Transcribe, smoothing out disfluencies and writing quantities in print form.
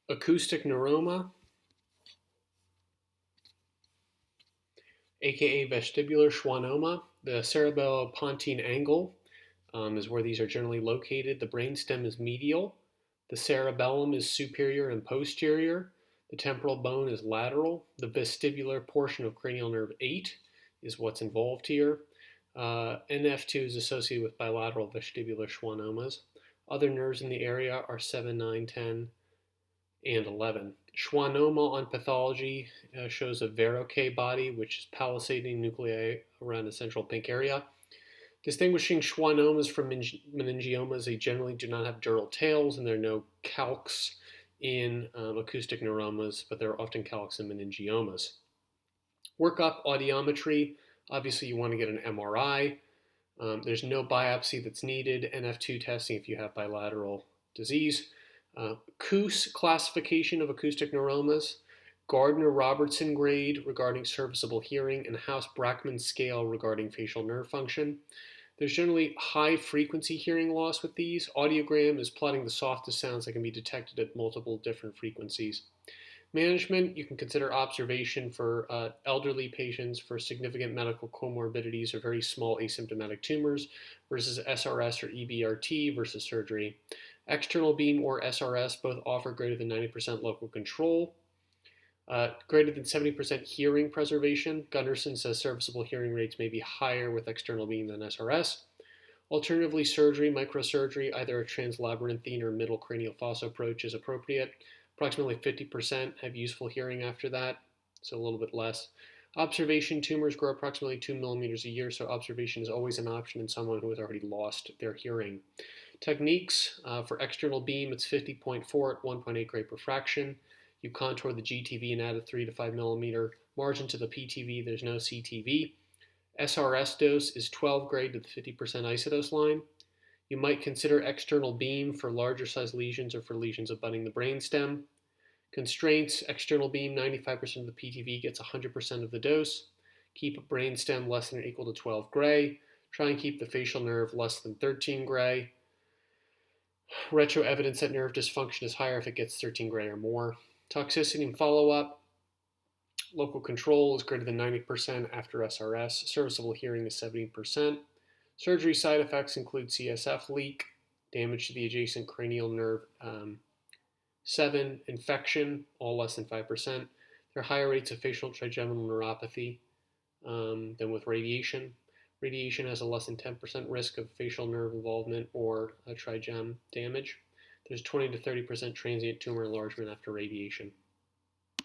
Acoustic neuroma, aka vestibular schwannoma. The cerebellopontine angle is where these are generally located. The brainstem is medial. The cerebellum is superior and posterior. The temporal bone is lateral. The vestibular portion of cranial nerve 8 is what's involved here. NF2 is associated with bilateral vestibular schwannomas. Other nerves in the area are 7, 9, 10, and 11. Schwannoma on pathology shows a verrucate body, which is palisading nuclei around a central pink area. Distinguishing schwannomas from meningiomas, they generally do not have dural tails, and there are no calcs in acoustic neuromas, but there are often calcs in meningiomas. Workup audiometry, obviously you want to get an MRI. There's no biopsy that's needed. NF2 testing if you have bilateral disease. Coos classification of acoustic neuromas, Gardner-Robertson grade regarding serviceable hearing, and House-Brackman scale regarding facial nerve function. There's generally high frequency hearing loss with these. Audiogram is plotting the softest sounds that can be detected at multiple different frequencies. Management, you can consider observation for elderly patients for significant medical comorbidities or very small asymptomatic tumors versus SRS or EBRT versus surgery. External beam or SRS both offer greater than 90% local control. Greater than 70% hearing preservation. Gunderson says serviceable hearing rates may be higher with external beam than SRS. Alternatively, surgery, microsurgery, either a translabyrinthine or middle cranial fossa approach is appropriate. Approximately 50% have useful hearing after that, so a little bit less. Observation tumors grow approximately 2 millimeters a year, so observation is always an option in someone who has already lost their hearing. Techniques, for external beam, it's 50.4 at 1.8 gray per fraction. You contour the GTV and add a 3 to 5 millimeter margin to the PTV. There's no CTV. SRS dose is 12 gray to the 50% isodose line. You might consider external beam for larger size lesions or for lesions abutting the brainstem. Constraints, external beam, 95% of the PTV gets 100% of the dose. Keep a brainstem less than or equal to 12 gray. Try and keep the facial nerve less than 13 gray. Retro evidence that nerve dysfunction is higher if it gets 13 gray or more. Toxicity and follow-up. Local control is greater than 90% after SRS. Serviceable hearing is 70%. Surgery side effects include CSF leak, damage to the adjacent cranial nerve 7, infection, all less than 5%. There are higher rates of facial trigeminal neuropathy than with radiation. Radiation has a less than 10% risk of facial nerve involvement or trigem damage. There's 20 to 30% transient tumor enlargement after radiation.